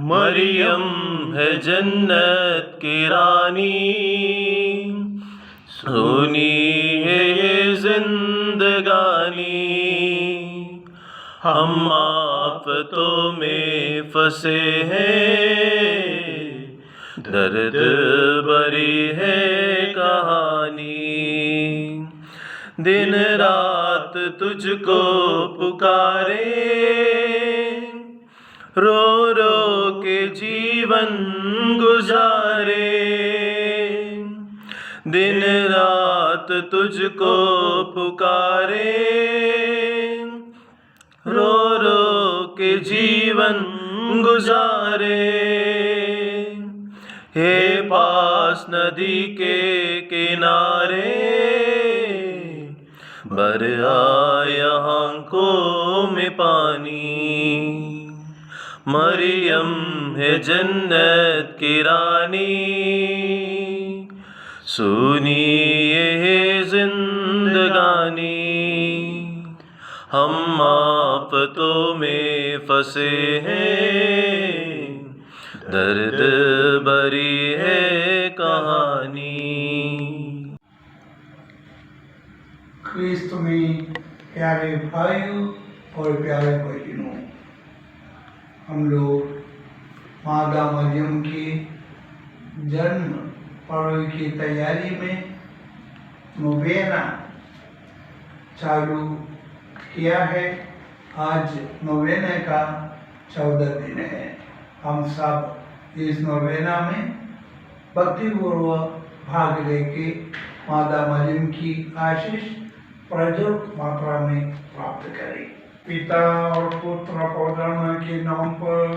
मरियम है जन्नत की रानी, सुनिए ये जिंदगानी। हम आफतों में फंसे हैं, दर्द भरी है कहानी। दिन रात तुझको पुकारे, रो रो के जीवन गुजारे। दिन रात तुझको पुकारे, रो रो के जीवन गुजारे। हे पास नदी के किनारे, भर आया आंखों में पानी। मरियम है जन्नत की रानी, सुनिए जिंदगानी। हम आफतों में फंसे हैं, दर्द भरी है कहानी। क्रिस्त में प्यारे भाइयों और प्यारे बहनों, हम लोग मादा मरियम के जन्म पर्व की तैयारी में नोवेना चालू किया है। आज नोवेना का 14 दिन है। हम सब इस नोवेना में भक्तिपूर्वक भाग लेके मादा मरियम की आशीष प्रचुर मात्रा में प्राप्त करें। पिता और पुत्र और पवित्र के नाम पर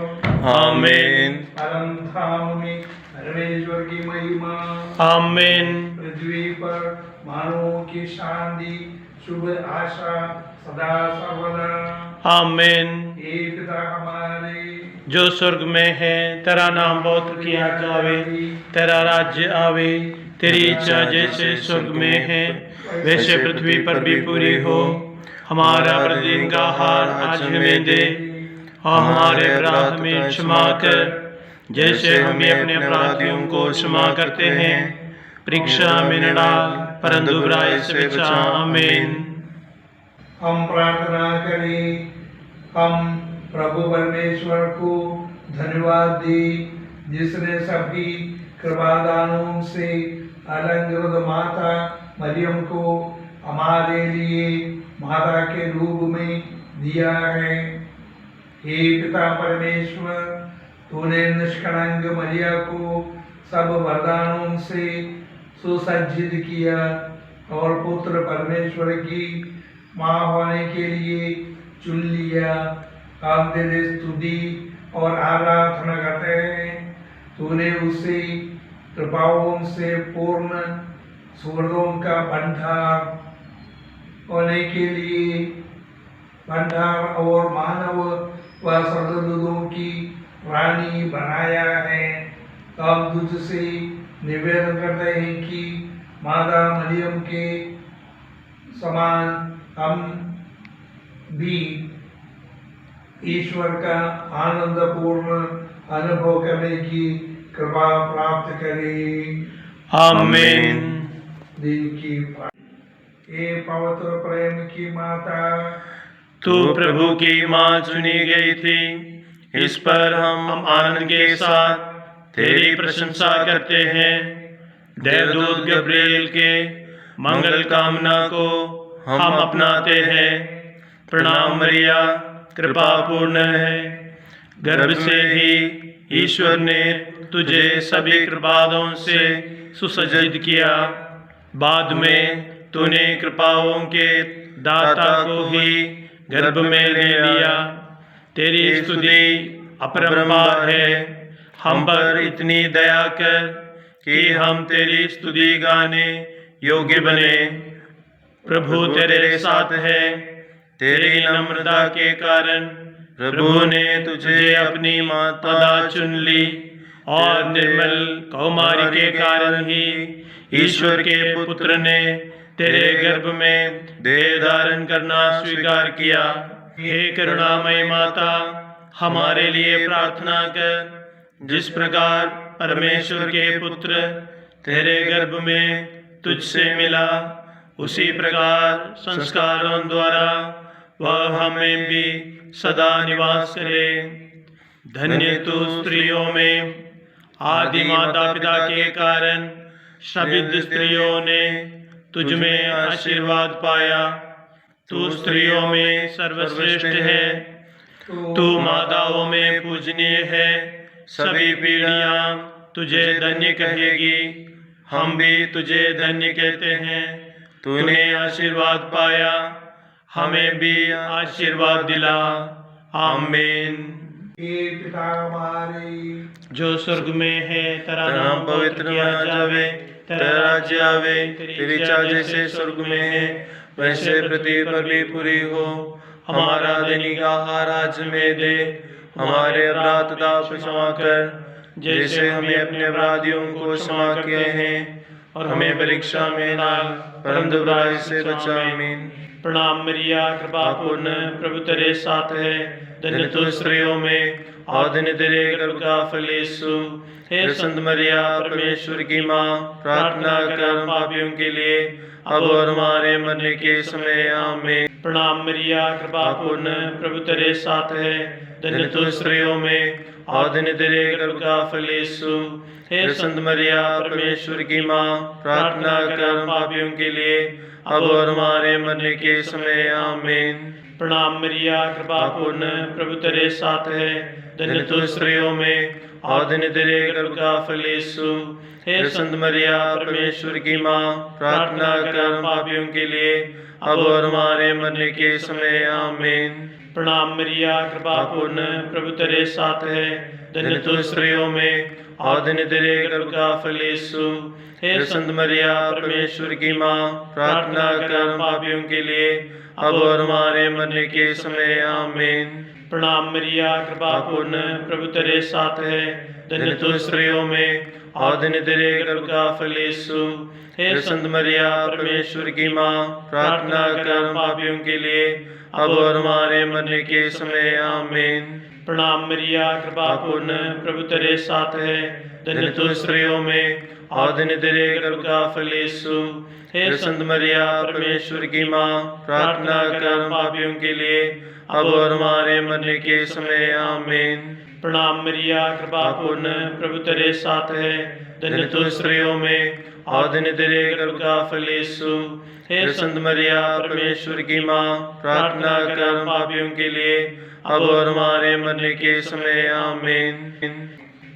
आमीन। परम में परमेश्वर की महिमा। आमीन। पृथ्वी पर मानवों की शांति, शुभ आशा सदा सर्वदा। आमीन। हे पिता हमारे जो स्वर्ग में है, तेरा नाम पवित्र किया जावे, तेरा राज्य आवे, तेरी इच्छा जैसे स्वर्ग में है वैसे पृथ्वी पर भी पूरी हो। हमारा प्रतिदिन का आहार आज हमें दे, और हमारे अपराध हमें क्षमा कर, जैसे हम अपने अपराधियों को क्षमा करते हैं। परीक्षा में न डाल, परंतु बुराई से बचा। आमीन। हम प्रार्थना करें। हम प्रभु परमेश्वर को धन्यवाद दें, जिसने सभी कृपादानों से अलंकृत माता मरियम को हमारे लिए माता के रूप में दिया है। हे पिता परमेश्वर, तूने निष्कलंक मरिया को सब वरदानों से सुसज्जित किया और पुत्र परमेश्वर की माँ होने के लिए चुन लिया। हम तेरी स्तुति और आराधना करते हैं। तूने उसे कृपाओं से पूर्ण सुवर्णों का भंडार होने के लिए भंडार और मानव व स्वर्गदूतों की रानी बनाया है। हम तुझसे निवेदन करते हैं कि माता मरियम के समान हम भी ईश्वर का आनंदपूर्ण अनुभव करने की कृपा प्राप्त करें। आमीन। दिन की हे पवित्र प्रेम की माता, तू प्रभु की माँ चुनी गई थी, इस पर हम आनंद के साथ तेरी प्रशंसा करते हैं। देवदूत गब्रिएल के मंगल कामना को हम अपनाते हैं। प्रणाम मरिया, कृपा पूर्ण है, गर्भ से ही ईश्वर ने तुझे सभी कृपाओं से सुसज्जित किया। बाद में तूने कृपाओं के दाता को ही गर्भ में ले लिया। तेरी स्तुति अपरंपार है। हम पर इतनी दया कर कि हम तेरी स्तुति गाने योग्य बने। प्रभु तेरे साथ है, तेरी नम्रता के कारण प्रभु ने तुझे अपनी माता चुन ली, और निर्मल कौमारी के कारण ही ईश्वर के पुत्र ने तेरे गर्भ में देह धारण करना स्वीकार किया। हे करुणामय माता, हमारे लिए प्रार्थना कर जिस प्रकार परमेश्वर के पुत्र तेरे गर्भ में तुझसे मिला, उसी प्रकार संस्कारों द्वारा वह हमें भी सदा निवास करे। धन्य तू स्त्रियों में, आदि माता पिता के कारण शब्द स्त्रियों ने तुझ में आशीर्वाद पाया। तू स्त्रियों में सर्वश्रेष्ठ है, तू माताओं में पूजनीय है। सभी पीढ़ियां तुझे धन्य कहेगी, हम भी तुझे धन्य कहते हैं। तूने आशीर्वाद पाया, हमें भी आशीर्वाद दिला। आमीन। हे पिता हमारे जो स्वर्ग में है, तेरा नाम पवित्र किया जावे, तेरा राज्य आवे, तेरी इच्छा जैसे स्वर्ग में है वैसे पृथ्वी पर भी पूरी हो। हमारा दैनिक आहार आज हमें दे, हमारे अपराध क्षमा कर जैसे हमें अपने अपराधियों को क्षमा किए हैं, और हमें परीक्षा में डाल परंतु बुराई से बचा। आमीन। प्रणाम मरिया, कृपा पूर्ण, प्रभु तेरे साथ है। धन्य तू स्त्रियों में, और धन्य तेरे गर्भ का फल यीशु। हे संत मरिया, परमेश्वर की माँ, प्रार्थना कर हम पापियों के लिए, अब और हमारे मरने के समय। आमीन। प्रणाम मरिया, कृपा पूर्ण, प्रभु तेरे साथ है। धन्य तू स्त्रियों में, और धन्य तेरे गर्भ का फल यीशु। हे संत मरिया, परमेश्वर की माँ, प्रार्थना कर हम पापियों के लिए, अब और हमारे मरने के समय। आमीन। प्रणाम मरिया, कृपा पूर्ण, प्रभु तेरे साथ है। धन्य तू स्त्रियों में, और धन्य तेरे गर्भ का फल यीशु। हे संत मरिया, परमेश्वर की माँ, प्रार्थना कर हम पापियों के लिए, अब और हमारे मरने के समय। आमीन। प्रणाम मरिया, कृपा पूर्ण, प्रभु तेरे साथ है। धन्य तू स्त्रियों में, और धन्य तेरे गर्भ का फल यीशु। हे संत मरिया, परमेश्वर की माँ, प्रार्थना कर हम पापियों के लिए, अब और हमारे मरने के समय। आमीन। प्रणाम मरिया, कृपा पूर्ण, प्रभु तेरे साथ है। धन्य तू स्त्रियों में, और धन्य तेरे गर्भ का फल यीशु। हे संत मरिया, परमेश्वर की माँ, प्रार्थना कर हम पापियों के लिए, अब और हमारे मरने के समय। आमीन। प्रणाम मरिया, कृपा पूर्ण, प्रभु तेरे साथ है। धन्य तू स्त्रियों में, और धन्य तेरे गर्भ का फल यीशु। हे संत मरिया, परमेश्वर की माँ, प्रार्थना कर हम पापियों के लिए, अब और हमारे मरने के समय। आमीन। प्रणाम मरिया, कृपा पूर्ण, प्रभु तेरे साथ है। धन्य तू स्त्रियों में, और धन्य तेरे गर्भ का फल यीशु। हे संत मरिया, परमेश्वर की माँ, प्रार्थना कर हम पापियों के लिए, अब और हमारे मरने के समय। आमीन।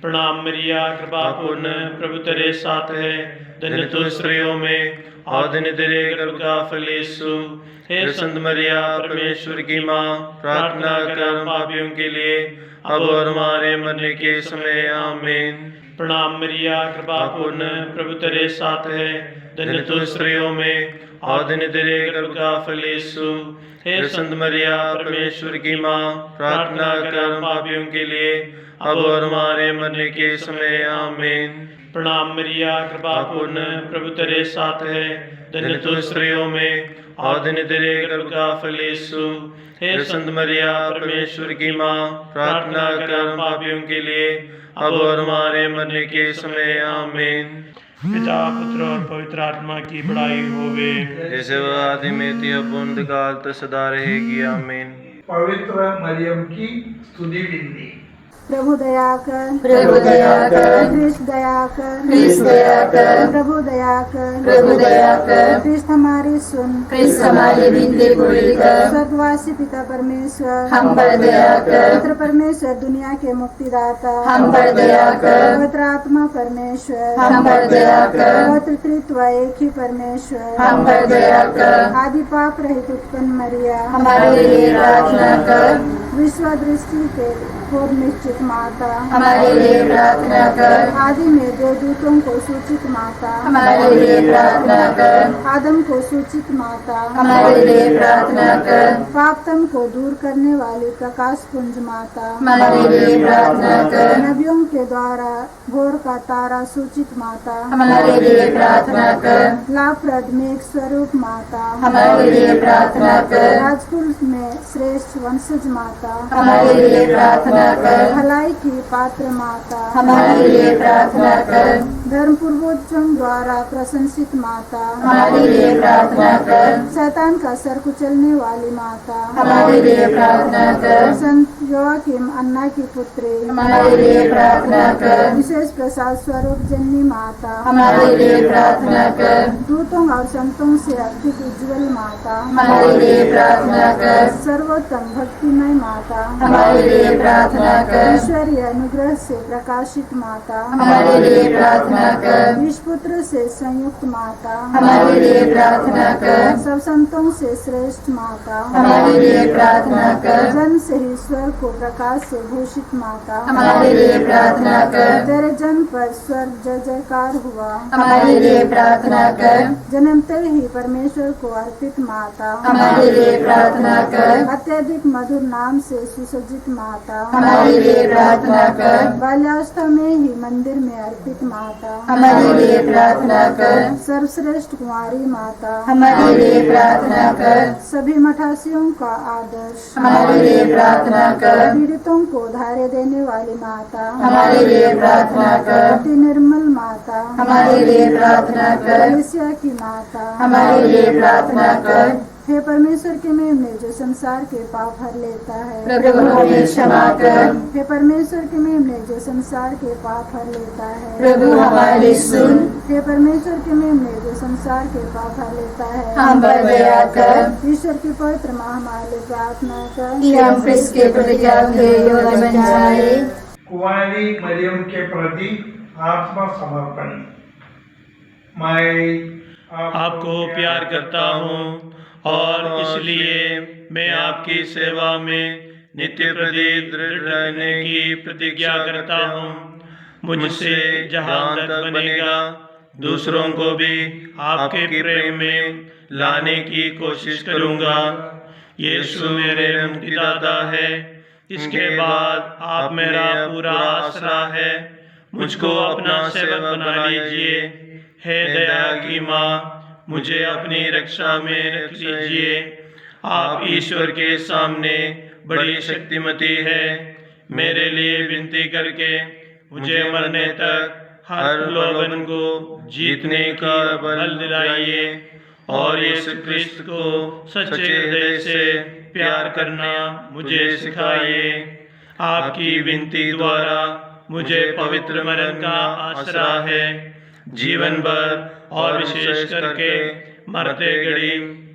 प्रणाम मरिया, कृपा पूर्ण, प्रभु तेरे साथ है। धन्य तू स्त्रियों में, और धन्य तेरे गर्भ का फल यीशु। हे संत मरिया, परमेश्वर की माँ, प्रार्थना कर हम पापियों के लिए, अब और हमारे मरने के समय। आमीन। प्रणाम मरिया, कृपा पूर्ण, प्रभु तेरे साथ है। धन्य तू स्त्रियों में, और धन्य तेरे गर्भ का फल यीशु। हे संत मरिया, परमेश्वर की माँ, प्रार्थना कर हम पापियों के लिए, अब और हमारे मरने के समय। आमीन। प्रणाम मरिया, कृपा पूर्ण, प्रभु तेरे साथ है। धन्य तू स्त्रियों में, और धन्य तेरे गर्भ का फल यीशु। हे संत मरिया, परमेश्वर की माँ, प्रार्थना कर हम पापियों के लिए, अब और हमारे मरने के समय। आमीन। पिता, पुत्र और पवित्र आत्मा की बड़ाई होवे, जैसे वह आदि में थी, अब उन्नत काल तक सदा रहेगी। आमीन। पवित्र मरियम की स्तुति विनती। प्रभु दया कर, प्रभु दया कर, ख्रिस्त दया कर, ख्रिस्त दया कर, प्रभु दया कर, प्रभु दया कर, ख्रिस्त हमारी सुन, ख्रिस्त हमारी विनती पूरी कर, स्वर्गवासी पिता परमेश्वर, हम पर दया कर, पुत्र परमेश्वर दुनिया के मुक्तिदाता, हम पर दया कर, पवित्र आत्मा परमेश्वर, हम पर दया कर, पवित्र त्रित्व एक ही परमेश्वर, हम पर दया कर, आदि पाप रहित उत्पन्न मरिया, हमारे लिए प्रार्थना कर, विश्व दृष्टि के पूर्व निश्चित माता, हमारे लिए प्रार्थना कर, आदि में देवदूतों को सूचित माता, हमारे लिए प्रार्थना कर, आदम को सूचित माता, हमारे लिए प्रार्थना कर, पापतम को दूर करने वाली प्रकाश पुंज माता, हमारे लिए प्रार्थना कर, नबियों के द्वारा भोर का तारा सूचित माता, हमारे लिए प्रार्थना कर, लाभप्रद मेघ स्वरूप माता, हमारे लिए प्रार्थना कर, राजकुल में श्रेष्ठ वंशज माता, हमारे लिए प्रार्थना प्रार्थना कर। भलाई की पात्र माता हमारे लिए प्रार्थना कर। धर्म पूर्वजों द्वारा प्रशंसित माता हमारे लिए प्रार्थना कर। शैतान का सर कुचलने वाली माता हमारे लिए प्रार्थना कर। संत योआकिम अन्ना की पुत्री हमारे लिए प्रार्थना कर। विशेष प्रसाद स्वरूप जननी माता हमारे लिए प्रार्थना कर। दूतों और संतों से अधिक उज्जवल माता हमारे लिए प्रार्थना कर। सर्वोत्तम भक्तिमय माता हमारे लिए प्रार्थना कर। ईश्वरीय अनुग्रह से प्रकाशित माता हमारे लिए प्रार्थना कर। विश्वपुत्र से संयुक्त माता हमारे लिए प्रार्थना कर। सब संतों से श्रेष्ठ माता हमारे लिए प्रार्थना कर। जन्म से ही स्वर को प्रकाश से भूषित माता हमारे लिए प्रार्थना कर। तेरे जन्म पर स्वर जय जयकार हुआ हमारे लिए प्रार्थना कर। जन्मते ही परमेश्वर को अर्पित माता हमारे लिए प्रार्थना कर। अत्यधिक मधुर नाम से सुसज्जित माता हमारे लिए प्रार्थना कर। बाल्यावस्था में ही मंदिर में अर्पित माता हमारे लिए प्रार्थना कर। सर्वश्रेष्ठ कुंवारी माता हमारे लिए प्रार्थना कर। सभी मठासियों का आदर्श हमारे लिए प्रार्थना कर। पीड़ितों को धैर्य देने वाली माता हमारे लिए प्रार्थना कर। अति निर्मल माता हमारे लिए प्रार्थना कर। कलीसिया की माता हमारे लिए प्रार्थना कर। हे परमेश्वर के मेमने जो संसार के पाप हर लेता है प्रभु हमें क्षमा कर। हे परमेश्वर के मेमने जो संसार के पाप हर लेता है प्रभु हमारी सुन। हे परमेश्वर के मेमने जो संसार के पाप हर लेता है हम पर दया कर। ईश्वर की पवित्र माँ हमारे लिए प्रार्थना कर कि हम क्रिस्त के प्रतिज्ञा के योग्य बन जाए। कुंवारी मरियम के प्रति आत्मा समर्पण। मैं आपको प्यार करता हूँ और इसलिए मैं आपकी सेवा में नित्य प्रति दृढ़ रहने की प्रतिज्ञा करता हूँ। मुझसे जहाँ तक बनेगा दूसरों को भी आपके प्रेम में लाने की कोशिश करूँगा। यीशु मेरे मुक्तिदाता है, इसके बाद आप मेरा पूरा आसरा है। मुझको अपना सेवक बना लीजिए। हे दया की माँ, मुझे अपनी रक्षा में रख लीजिए। आप ईश्वर के सामने बड़ी शक्तिमती है। मेरे लिए विनती करके मुझे मरने तक हर प्रलोभन को जीतने का बल दिलाइए और यीशु क्रिस्त को सच्चे हृदय से प्यार करना मुझे सिखाइए। आपकी विनती द्वारा मुझे पवित्र मरण का आसरा है। जीवन भर और विशेष करके मरते घड़ी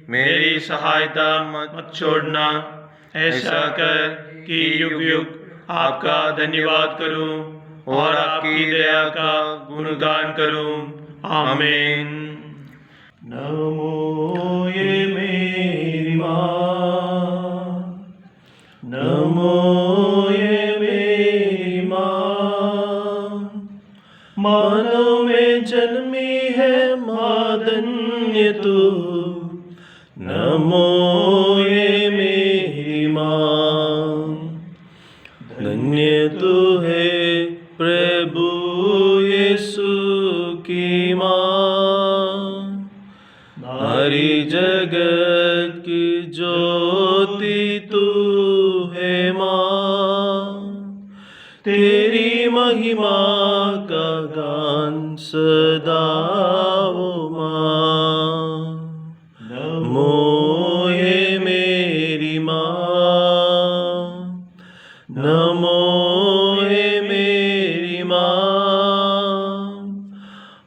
मेरी सहायता मत छोड़ना। ऐसा कर कि युग युग आपका धन्यवाद करूं और आपकी दया का गुणगान करूं। आमीन। नमो ये मेरी माँ, नमो ये मेरी माँ, मानव में जन्मी है माधन्य तू। नमो ये मेरी माँ, धन्य तू है प्रभु यीशु की माँ। नारी जगत की ज्योति तू है माँ, तेरी महिमा का गान सदा हो माँ। नमो ये मेरी माँ, नमो ये मेरी माँ,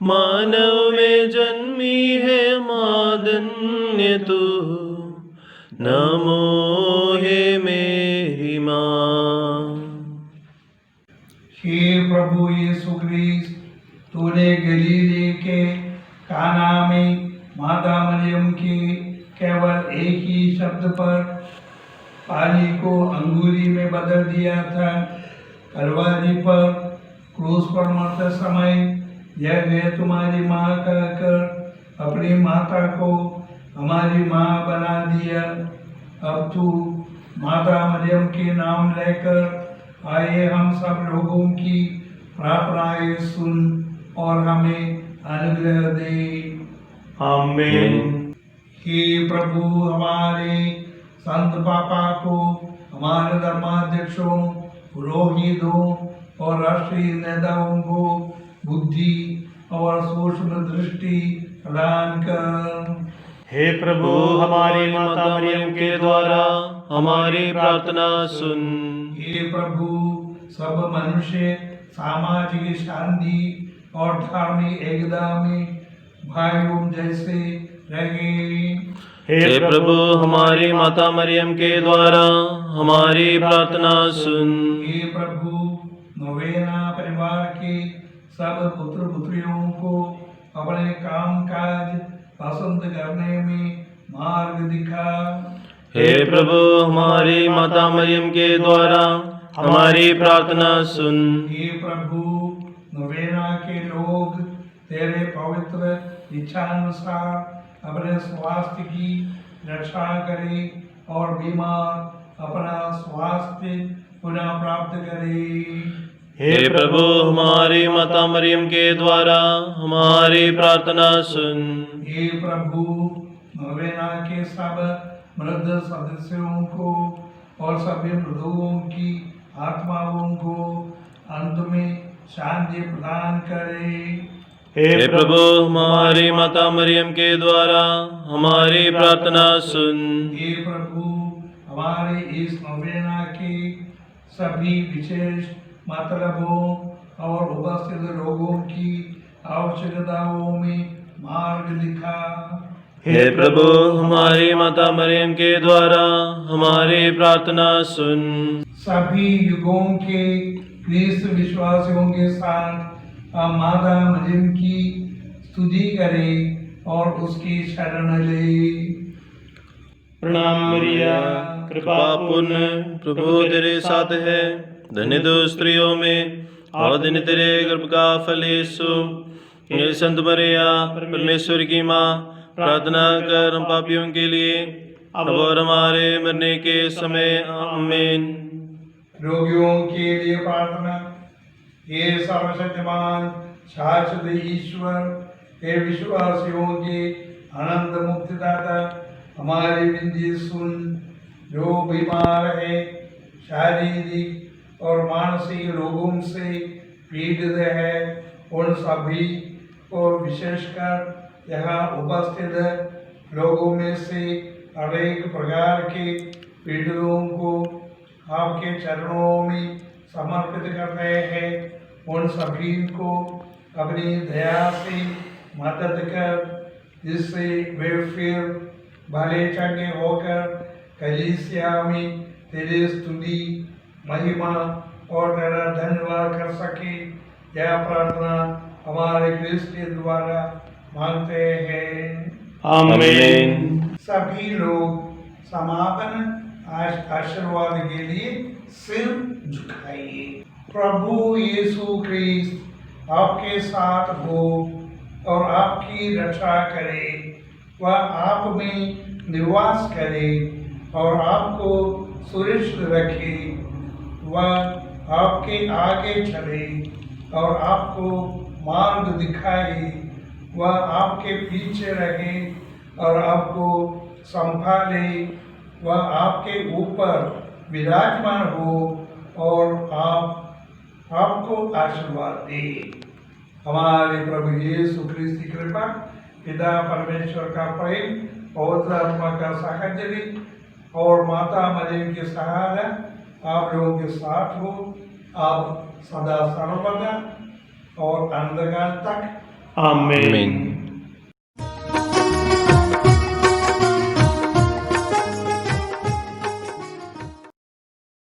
मानव में जन्मी है माधन्य तू। नमो हे मेरी माँ। हे प्रभु यीशु क्रिस्त, तूने गलीले के काना में माता मरियम के केवल एक ही शब्द पर पानी को अंगूरी में बदल दिया था। कलवारी पर क्रूस पर मरते समय यह है तुम्हारी माँ कहकर अपनी माता को हमारी माँ बना दिया। अब तू माता मरियम के नाम लेकर आइए हम सब लोगों की प्रार्थनाएं सुन और हमें अनुग्रह दे। आमीन। हे प्रभु, हमारे संत पापा को, हमारे धर्माध्यक्षों पुरोहितों और राष्ट्रीय नेताओं को बुद्धि और सूक्ष्म दृष्टि प्रदान कर। हे प्रभु, हमारी माता मरियम के द्वारा हमारी प्रार्थना सुन। हे प्रभु, सब मनुष्य सामाजिक शांति और धार्मिक एकता में भाइयों जैसे रहे। हे प्रभु, हमारी माता मरियम के द्वारा हमारी प्रार्थना सुन। हे प्रभु, नोवेना परिवार के सब पुत्र पुत्रियों को अपने काम काज पसंद करने में मार्ग दिखा। हे प्रभु, हमारी माता मरियम के द्वारा हमारी प्रार्थना सुन। हे प्रभु, नोवेना के लोग तेरे पवित्र इच्छानुसार अपने स्वास्थ्य की रक्षा करे और बीमार अपना स्वास्थ्य पुनः प्राप्त करे। हे प्रभु, हमारी माता मरियम के द्वारा हमारी प्रार्थना सुन। हे प्रभु, नोवेना के सब मृत सदस्यों को और सभी मृतों की आत्माओं को अंत में शांति प्रदान करे। हे प्रभु, हमारी माता मरियम के द्वारा हमारी प्रार्थना सुन। हे प्रभु, हमारे इस नोवेना के सभी विशेष मतलबों और उपस्थित लोगों की आवश्यकताओं में मार्ग दिखा। हे प्रभु, हमारी माता मरियम के द्वारा हमारी प्रार्थना सुन। सभी युगों के ख्रीस्त विश्वासियों के साथ हम माता मरियम की स्तुति करें और उसकी शरण ले। प्रणाम मरिया, कृपा पूर्ण प्रभु तेरे साथ है। धन्य तो स्त्रियों में और धन्य तेरे गर्भ का फल यीशु। हे संत मरिया, परमेश्वर की माँ, प्रार्थना कर हम पापियों के लिए अब और हमारे मरने के समय। आमीन। रोगियों के लिए प्रार्थना। हे सर्वशक्तिमान शाश्वत ईश्वर, हे विश्वासियों के अनंत मुक्तिदाता, हमारी विनती सुन। जो बीमार है, शारीरिक और मानसिक रोगों से पीड़ित है, उन सभी और विशेषकर यहाँ उपस्थित लोगों में से अनेक प्रकार के पीड़ितों को आपके चरणों में समर्पित कर रहे हैं। उन सभी को अपनी दया से मदद कर, जिससे वे फिर भले चंगे होकर कलीसिया में तेरी स्तुति, महिमा और तेरा धन्यवाद कर सके। यह प्रार्थना हमारे क्रिस्त के द्वारा मांगते हैं। आमीन। सभी लोग समापन आशीर्वाद के लिए सिर झुकाइए। प्रभु यीशु क्रिस्त आपके साथ हो और आपकी रक्षा करे। वह आप में निवास करे और आपको सुरक्षित रखे। वह आपके आगे चले और आपको मार्ग दिखाए। वह आपके पीछे रहे और आपको संभाले। वह आपके ऊपर विराजमान हो और आपको आशीर्वाद दे। हमारे प्रभु यीशु क्रिस्त की कृपा, पिता परमेश्वर का प्रेम, पवित्र आत्मा का साहचर्य और माता मरियम की सहारा आप लोगों के साथ हो। आप सदा सर्वदा और अंतकाल तक। आमीन।